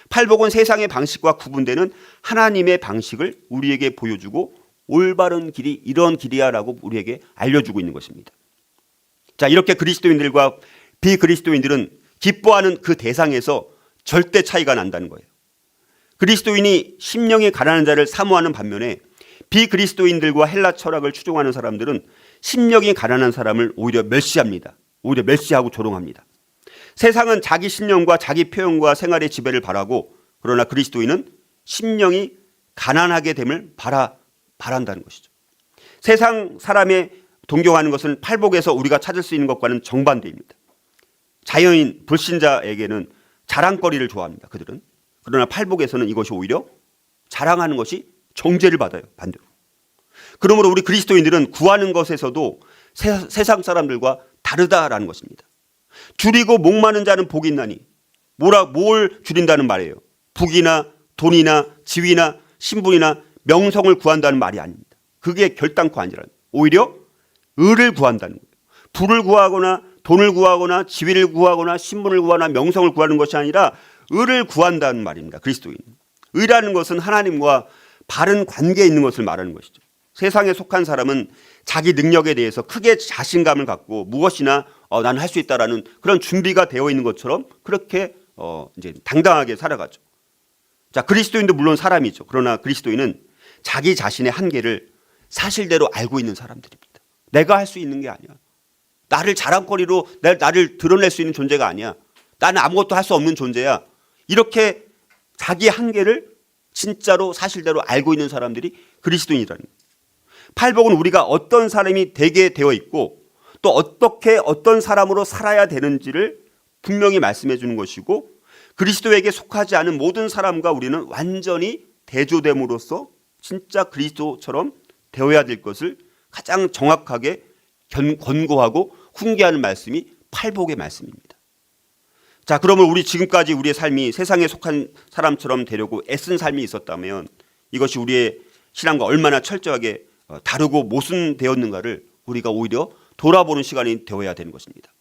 팔복은 세상의 방식과 구분되는 하나님의 방식을 우리에게 보여주고 올바른 길이 이런 길이야라고 우리에게 알려주고 있는 것입니다. 자, 이렇게 그리스도인들과 비그리스도인들은 기뻐하는 그 대상에서 절대 차이가 난다는 거예요. 그리스도인이 심령이 가난한 자를 사모하는 반면에 비그리스도인들과 헬라 철학을 추종하는 사람들은 심령이 가난한 사람을 오히려 멸시합니다. 오히려 멸시하고 조롱합니다. 세상은 자기 신념과 자기 표현과 생활의 지배를 바라고 그러나 그리스도인은 심령이 가난하게 됨을 바란다는 것이죠. 세상 사람의 동경하는 것은 팔복에서 우리가 찾을 수 있는 것과는 정반대입니다. 자연인 불신자에게는 자랑거리를 좋아합니다. 그들은. 그러나 팔복에서는 이것이 오히려 자랑하는 것이 정죄를 받아요. 반대로. 그러므로 우리 그리스도인들은 구하는 것에서도 세상 사람들과 다르다라는 것입니다. 줄이고 목마른 자는 복이 있나니 뭘 줄인다는 말이에요. 북이나 돈이나 지위나 신분이나 명성을 구한다는 말이 아닙니다. 그게 결단코 아니라는 거예요. 오히려 의를 구한다는 거예요. 부를 구하거나 돈을 구하거나 지위를 구하거나 신분을 구하거나 명성을 구하는 것이 아니라 의를 구한다는 말입니다. 그리스도인. 의라는 것은 하나님과 바른 관계에 있는 것을 말하는 것이죠. 세상에 속한 사람은 자기 능력에 대해서 크게 자신감을 갖고 무엇이나 나는 할 수 있다라는 그런 준비가 되어 있는 것처럼 그렇게 이제 당당하게 살아가죠. 자, 그리스도인도 물론 사람이죠. 그러나 그리스도인은 자기 자신의 한계를 사실대로 알고 있는 사람들입니다. 내가 할 수 있는 게 아니야. 나를 자랑거리로 나를 드러낼 수 있는 존재가 아니야. 나는 아무것도 할 수 없는 존재야. 이렇게 자기 한계를 진짜로 사실대로 알고 있는 사람들이 그리스도인이라는 거예요. 팔복은 우리가 어떤 사람이 되게 되어 있고 또 어떻게 어떤 사람으로 살아야 되는지를 분명히 말씀해 주는 것이고 그리스도에게 속하지 않은 모든 사람과 우리는 완전히 대조됨으로써 진짜 그리스도처럼 되어야 될 것을 가장 정확하게 권고하고 훈계하는 말씀이 팔복의 말씀입니다. 자, 그러면 우리 지금까지 우리의 삶이 세상에 속한 사람처럼 되려고 애쓴 삶이 있었다면 이것이 우리의 신앙과 얼마나 철저하게 다르고 모순되었는가를 우리가 오히려 돌아보는 시간이 되어야 되는 것입니다.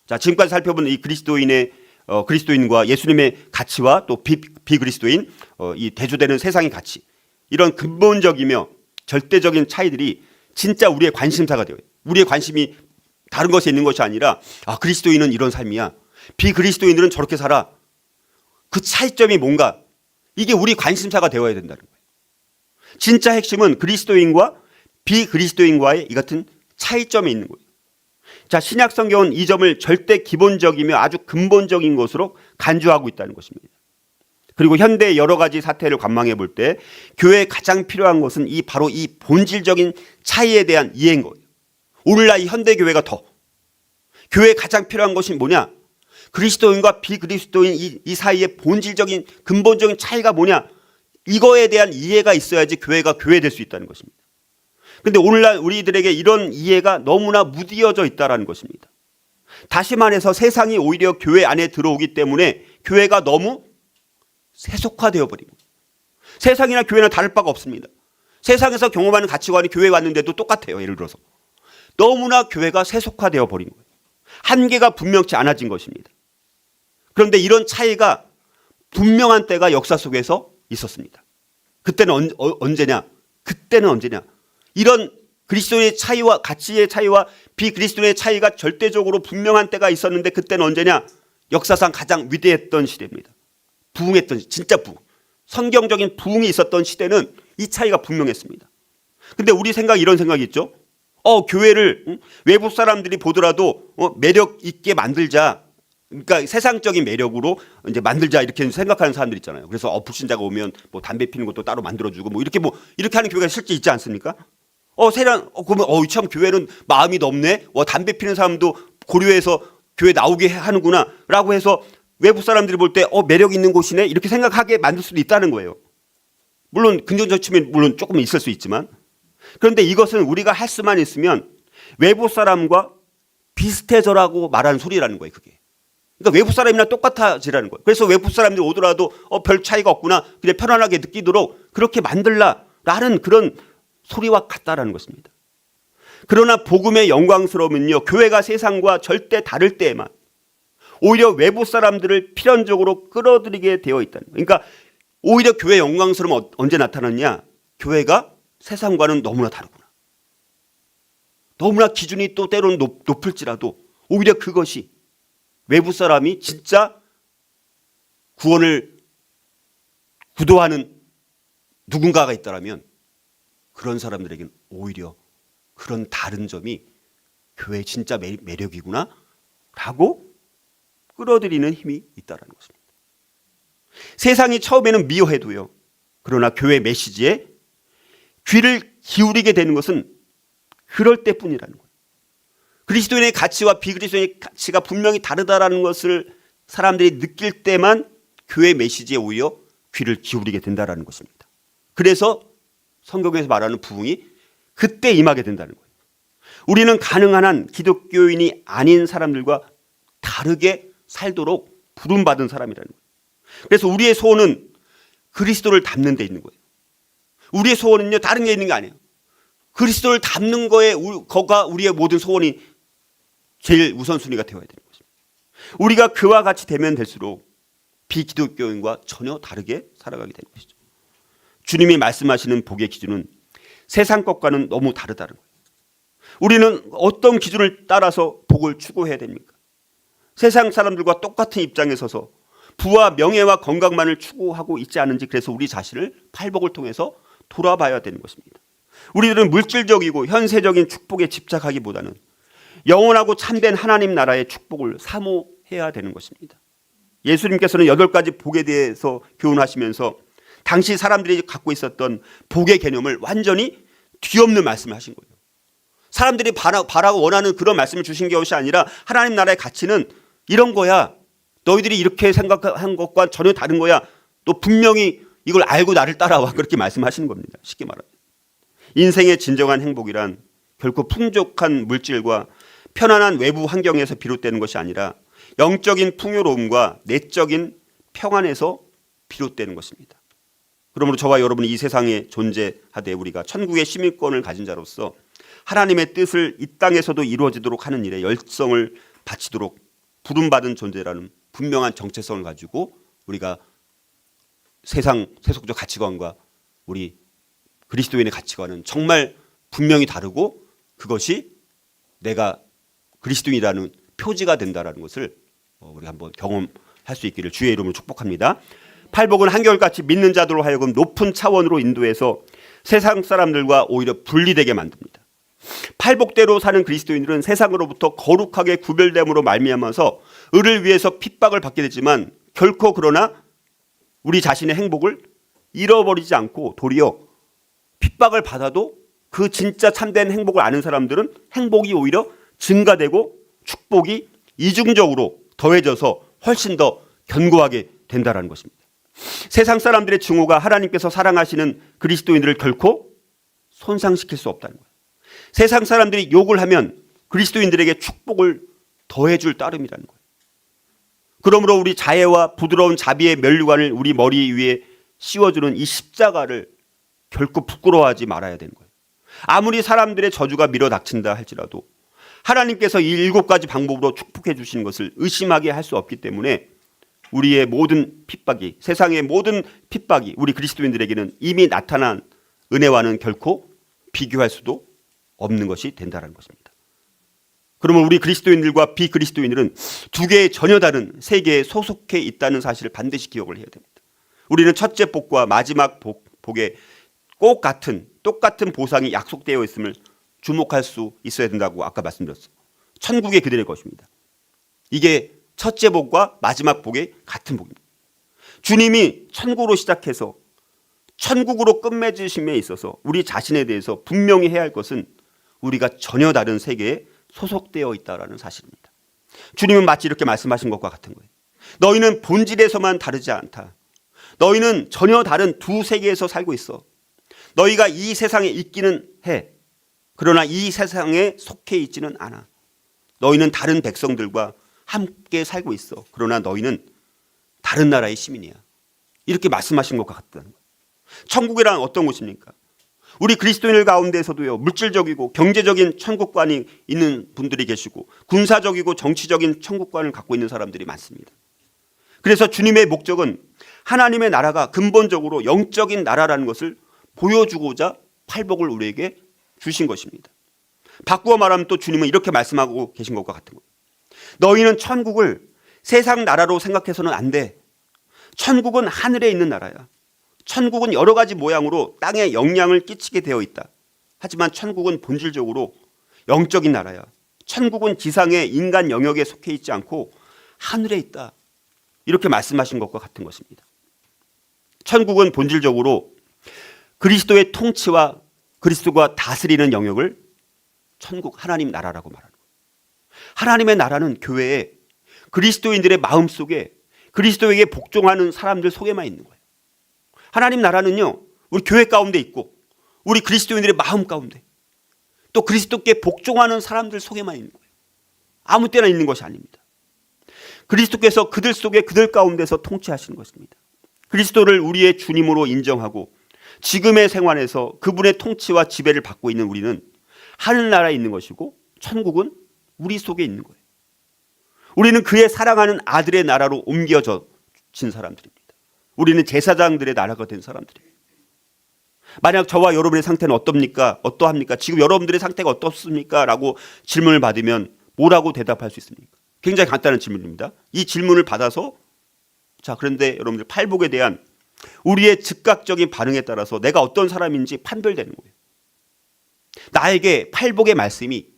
자, 지금까지 살펴본 이 그리스도인과 예수님의 가치와 또 비그리스도인 이 대조되는 세상의 가치, 이런 근본적이며 절대적인 차이들이 진짜 우리의 관심사가 되어요. 우리의 관심이 다른 것에 있는 것이 아니라 그리스도인은 이런 삶이야. 비그리스도인들은 저렇게 살아. 그 차이점이 뭔가 이게 우리 관심사가 되어야 된다는 거예요. 진짜 핵심은 그리스도인과 비그리스도인과의 이 같은 차이점이 있는 거예요. 자, 신약 성경은 이 점을 절대 기본적이며 아주 근본적인 것으로 간주하고 있다는 것입니다. 그리고 현대의 여러 가지 사태를 관망해 볼 때 교회에 가장 필요한 것은 바로 이 본질적인 차이에 대한 이해인 거예요. 오늘날 이 현대 교회가 교회에 가장 필요한 것이 뭐냐? 그리스도인과 비그리스도인 이 사이의 본질적인 근본적인 차이가 뭐냐? 이거에 대한 이해가 있어야지 교회가 교회될 수 있다는 것입니다. 그런데 오늘날 우리들에게 이런 이해가 너무나 무디어져 있다는 것입니다. 다시 말해서 세상이 오히려 교회 안에 들어오기 때문에 교회가 너무 세속화되어 버리고 세상이나 교회는 다를 바가 없습니다. 세상에서 경험하는 가치관이 교회에 왔는데도 똑같아요. 예를 들어서 너무나 교회가 세속화되어 버린 거예요. 한계가 분명치 않아진 것입니다. 그런데 이런 차이가 분명한 때가 역사 속에서 있었습니다. 그때는 언제냐? 이런 그리스도의 차이와 가치의 차이와 비그리스도의 차이가 절대적으로 분명한 때가 있었는데 그때는 언제냐? 역사상 가장 위대했던 시대입니다. 부흥했던 진짜 부흥. 성경적인 부흥이 있었던 시대는 이 차이가 분명했습니다. 근데 우리 생각 이런 생각이 있죠. 교회를 외부 사람들이 보더라도 매력 있게 만들자. 그러니까 세상적인 매력으로 이제 만들자 이렇게 생각하는 사람들 있잖아요. 그래서 불신자가 오면 뭐 담배 피는 것도 따로 만들어주고 이렇게 하는 교회가 실제 있지 않습니까? 그러면 참 교회는 마음이 넓네. 담배 피는 사람도 고려해서 교회 나오게 하는구나라고 해서 외부 사람들이 볼 때 매력 있는 곳이네 이렇게 생각하게 만들 수도 있다는 거예요. 물론 긍정적 측면 물론 조금 있을 수 있지만, 그런데 이것은 우리가 할 수만 있으면 외부 사람과 비슷해져라고 말하는 소리라는 거예요. 그게. 그러니까 외부 사람이나 똑같아지라는 거예요. 그래서 외부 사람들이 오더라도 별 차이가 없구나, 그냥 편안하게 느끼도록 그렇게 만들라라는 그런 소리와 같다라는 것입니다. 그러나 복음의 영광스러움은요, 교회가 세상과 절대 다를 때에만 오히려 외부 사람들을 필연적으로 끌어들이게 되어 있다는 거예요. 그러니까 오히려 교회의 영광스러움은 언제 나타났냐? 교회가 세상과는 너무나 다르구나. 너무나 기준이 또 때로는 높을지라도 오히려 그것이 외부 사람이 진짜 구원을 구도하는 누군가가 있다면 그런 사람들에게는 오히려 그런 다른 점이 교회의 진짜 매력이구나 라고 끌어들이는 힘이 있다는 것입니다. 세상이 처음에는 미워해도요, 그러나 교회 메시지에 귀를 기울이게 되는 것은 그럴 때뿐이라는 거예요. 그리스도인의 가치와 비그리스도인의 가치가 분명히 다르다라는 것을 사람들이 느낄 때만 교회 메시지에 오히려 귀를 기울이게 된다는 것입니다. 그래서 성경에서 말하는 부흥이 그때 임하게 된다는 거예요. 우리는 가능한 한 기독교인이 아닌 사람들과 다르게 살도록 부름받은 사람이라는 거예요. 그래서 우리의 소원은 그리스도를 닮는 데 있는 거예요. 우리의 소원은요, 다른 게 있는 게 아니에요. 그리스도를 닮는 거가 우리의 모든 소원이 제일 우선순위가 되어야 되는 것입니다. 우리가 그와 같이 되면 될수록 비기독교인과 전혀 다르게 살아가게 되는 것이죠. 주님이 말씀하시는 복의 기준은 세상 것과는 너무 다르다는 거예요. 우리는 어떤 기준을 따라서 복을 추구해야 됩니까? 세상 사람들과 똑같은 입장에 서서 부와 명예와 건강만을 추구하고 있지 않은지, 그래서 우리 자신을 팔복을 통해서 돌아봐야 되는 것입니다. 우리들은 물질적이고 현세적인 축복에 집착하기보다는 영원하고 참된 하나님 나라의 축복을 사모해야 되는 것입니다. 예수님께서는 8가지 복에 대해서 교훈하시면서 당시 사람들이 갖고 있었던 복의 개념을 완전히 뒤엎는 말씀을 하신 거예요. 사람들이 바라고 원하는 그런 말씀을 주신 것이 아니라 하나님 나라의 가치는 이런 거야. 너희들이 이렇게 생각한 것과 전혀 다른 거야. 너 분명히 이걸 알고 나를 따라와. 그렇게 말씀하시는 겁니다. 쉽게 말하면. 인생의 진정한 행복이란 결코 풍족한 물질과 편안한 외부 환경에서 비롯되는 것이 아니라 영적인 풍요로움과 내적인 평안에서 비롯되는 것입니다. 그러므로 저와 여러분이 이 세상에 존재하되 우리가 천국의 시민권을 가진 자로서 하나님의 뜻을 이 땅에서도 이루어지도록 하는 일에 열성을 바치도록 부름받은 존재라는 분명한 정체성을 가지고 우리가 세상 세속적 가치관과 우리 그리스도인의 가치관은 정말 분명히 다르고, 그것이 내가 그리스도인이라는 표지가 된다는 것을 우리가 한번 경험할 수 있기를 주의 이름으로 축복합니다. 팔복은 한결같이 믿는 자들로 하여금 높은 차원으로 인도해서 세상 사람들과 오히려 분리되게 만듭니다. 팔복대로 사는 그리스도인들은 세상으로부터 거룩하게 구별됨으로 말미암아서 의를 위해서 핍박을 받게 되지만 결코 그러나 우리 자신의 행복을 잃어버리지 않고 도리어 핍박을 받아도 그 진짜 참된 행복을 아는 사람들은 행복이 오히려 증가되고 축복이 이중적으로 더해져서 훨씬 더 견고하게 된다는 것입니다. 세상 사람들의 증오가 하나님께서 사랑하시는 그리스도인들을 결코 손상시킬 수 없다는 거예요. 세상 사람들이 욕을 하면 그리스도인들에게 축복을 더해줄 따름이라는 거예요. 그러므로 우리 자애와 부드러운 자비의 면류관을 우리 머리 위에 씌워주는 이 십자가를 결코 부끄러워하지 말아야 되는 거예요. 아무리 사람들의 저주가 밀어닥친다 할지라도 하나님께서 이 7가지 방법으로 축복해 주시는 것을 의심하게 할 수 없기 때문에 우리의 모든 핍박이, 세상의 모든 핍박이 우리 그리스도인들에게는 이미 나타난 은혜와는 결코 비교할 수도 없는 것이 된다는 것입니다. 그러면 우리 그리스도인들과 비그리스도인들은 두 개의 전혀 다른 세계에 소속해 있다는 사실을 반드시 기억을 해야 됩니다. 우리는 첫째 복과 마지막 복의 꼭 똑같은 보상이 약속되어 있음을 주목할 수 있어야 된다고 아까 말씀드렸어요. 천국의 그들의 것입니다. 이게 첫째 복과 마지막 복의 같은 복입니다. 주님이 천국으로 시작해서 천국으로 끝맺으심에 있어서 우리 자신에 대해서 분명히 해야 할 것은 우리가 전혀 다른 세계에 소속되어 있다는 사실입니다. 주님은 마치 이렇게 말씀하신 것과 같은 거예요. 너희는 본질에서만 다르지 않다. 너희는 전혀 다른 두 세계에서 살고 있어. 너희가 이 세상에 있기는 해. 그러나 이 세상에 속해 있지는 않아. 너희는 다른 백성들과 함께 살고 있어. 그러나 너희는 다른 나라의 시민이야. 이렇게 말씀하신 것과 같다는 거예요. 천국이란 어떤 곳입니까? 우리 그리스도인들 가운데서도요, 물질적이고 경제적인 천국관이 있는 분들이 계시고 군사적이고 정치적인 천국관을 갖고 있는 사람들이 많습니다. 그래서 주님의 목적은 하나님의 나라가 근본적으로 영적인 나라라는 것을 보여주고자 팔복을 우리에게 주신 것입니다. 바꾸어 말하면 또 주님은 이렇게 말씀하고 계신 것과 같은 거예요. 너희는 천국을 세상 나라로 생각해서는 안 돼. 천국은 하늘에 있는 나라야. 천국은 여러 가지 모양으로 땅에 영향을 끼치게 되어 있다. 하지만 천국은 본질적으로 영적인 나라야. 천국은 지상의 인간 영역에 속해 있지 않고 하늘에 있다. 이렇게 말씀하신 것과 같은 것입니다. 천국은 본질적으로 그리스도의 통치와 그리스도가 다스리는 영역을 천국 하나님 나라라고 말하는 거예요. 하나님의 나라는 교회에 그리스도인들의 마음속에 그리스도에게 복종하는 사람들 속에만 있는 거예요. 하나님 나라는요, 우리 교회 가운데 있고 우리 그리스도인들의 마음 가운데 또 그리스도께 복종하는 사람들 속에만 있는 거예요. 아무 때나 있는 것이 아닙니다. 그리스도께서 그들 속에 그들 가운데서 통치하시는 것입니다. 그리스도를 우리의 주님으로 인정하고 지금의 생활에서 그분의 통치와 지배를 받고 있는 우리는 하늘나라에 있는 것이고 천국은 우리 속에 있는 거예요. 우리는 그의 사랑하는 아들의 나라로 옮겨진 사람들입니다. 우리는 제사장들의 나라가 된 사람들이에요. 만약 저와 여러분의 상태는 어떠합니까? 지금 여러분들의 상태가 어떻습니까? 라고 질문을 받으면 뭐라고 대답할 수 있습니까? 굉장히 간단한 질문입니다. 이 질문을 받아서 그런데 여러분들 팔복에 대한 우리의 즉각적인 반응에 따라서 내가 어떤 사람인지 판별되는 거예요. 나에게 팔복의 말씀이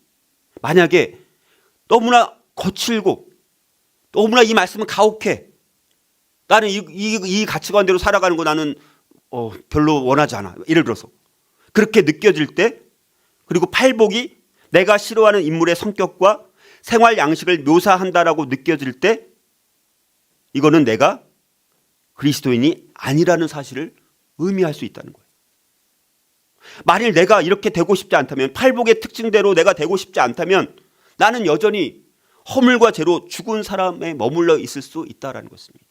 만약에 너무나 거칠고 너무나 이 말씀은 가혹해. 나는 이 가치관대로 살아가는 거 나는 별로 원하지 않아. 예를 들어서 그렇게 느껴질 때, 그리고 팔복이 내가 싫어하는 인물의 성격과 생활 양식을 묘사한다라고 느껴질 때, 이거는 내가 그리스도인이 아니라는 사실을 의미할 수 있다는 거예요. 만일 내가 이렇게 되고 싶지 않다면, 팔복의 특징대로 내가 되고 싶지 않다면 나는 여전히 허물과 죄로 죽은 사람에 머물러 있을 수 있다는 것입니다.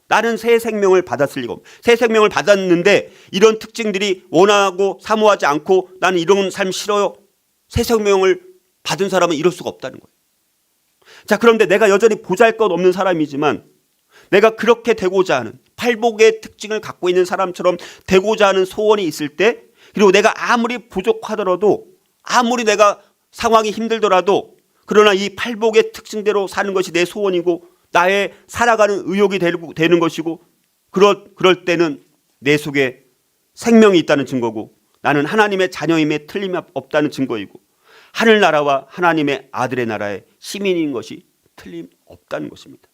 나는 새 생명을 받았을 리가 없고, 새 생명을 받았는데 이런 특징들이 원하고 사모하지 않고 나는 이런 삶 싫어요. 새 생명을 받은 사람은 이럴 수가 없다는 거예요. 그런데 내가 여전히 보잘것없는 사람이지만 내가 그렇게 되고자 하는, 팔복의 특징을 갖고 있는 사람처럼 되고자 하는 소원이 있을 때, 그리고 내가 아무리 부족하더라도, 아무리 내가 상황이 힘들더라도, 그러나 이 팔복의 특징대로 사는 것이 내 소원이고 나의 살아가는 의욕이 되는 것이고, 그럴 때는 내 속에 생명이 있다는 증거고 나는 하나님의 자녀임에 틀림없다는 증거이고 하늘나라와 하나님의 아들의 나라의 시민인 것이 틀림없다는 것입니다.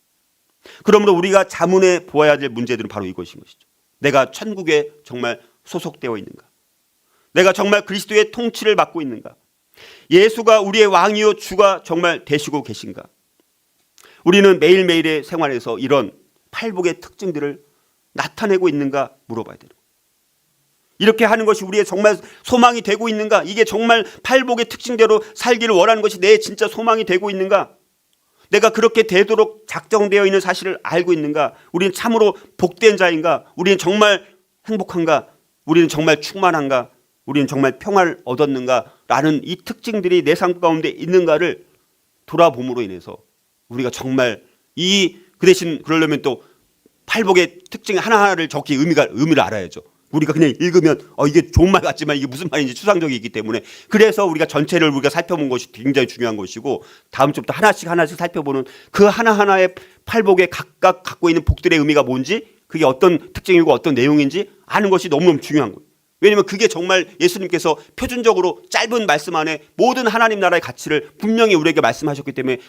그러므로 우리가 자문해 보아야 될 문제들은 바로 이것인 것이죠. 내가 천국에 정말 소속되어 있는가? 내가 정말 그리스도의 통치를 받고 있는가? 예수가 우리의 왕이요 주가 정말 되시고 계신가? 우리는 매일매일의 생활에서 이런 팔복의 특징들을 나타내고 있는가 물어봐야 되는 거예요. 이렇게 하는 것이 우리의 정말 소망이 되고 있는가? 이게 정말 팔복의 특징대로 살기를 원하는 것이 내 진짜 소망이 되고 있는가? 내가 그렇게 되도록 작정되어 있는 사실을 알고 있는가? 우리는 참으로 복된 자인가? 우리는 정말 행복한가? 우리는 정말 충만한가? 우리는 정말 평화를 얻었는가? 라는 이 특징들이 내 삶 가운데 있는가를 돌아봄으로 인해서 우리가 정말 그 대신 그러려면 또 팔복의 특징 하나하나를 적기 의미를 알아야죠. 우리가 그냥 읽으면 이게 좋은 말 같지만 이게 무슨 말인지 추상적이기 때문에, 그래서 우리가 전체를 우리가 살펴본 것이 굉장히 중요한 것이고, 다음 주부터 하나씩 살펴보는 그 하나하나의 팔복에 각각 갖고 있는 복들의 의미가 뭔지, 그게 어떤 특징이고 어떤 내용인지 아는 것이 너무너무 중요한 거예요. 왜냐하면 그게 정말 예수님께서 표준적으로 짧은 말씀 안에 모든 하나님 나라의 가치를 분명히 우리에게 말씀하셨기 때문에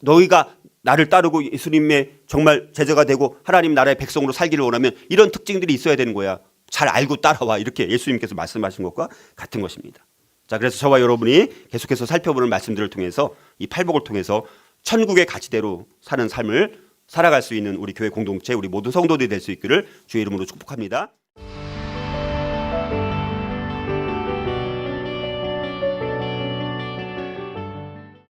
너희가 나를 따르고 예수님의 정말 제자가 되고 하나님 나라의 백성으로 살기를 원하면 이런 특징들이 있어야 되는 거야. 잘 알고 따라와. 이렇게 예수님께서 말씀하신 것과 같은 것입니다. 자, 그래서 저와 여러분이 계속해서 살펴보는 말씀들을 통해서 이 팔복을 통해서 천국의 가치대로 사는 삶을 살아갈 수 있는 우리 교회 공동체, 우리 모든 성도들이 될 수 있기를 주의 이름으로 축복합니다.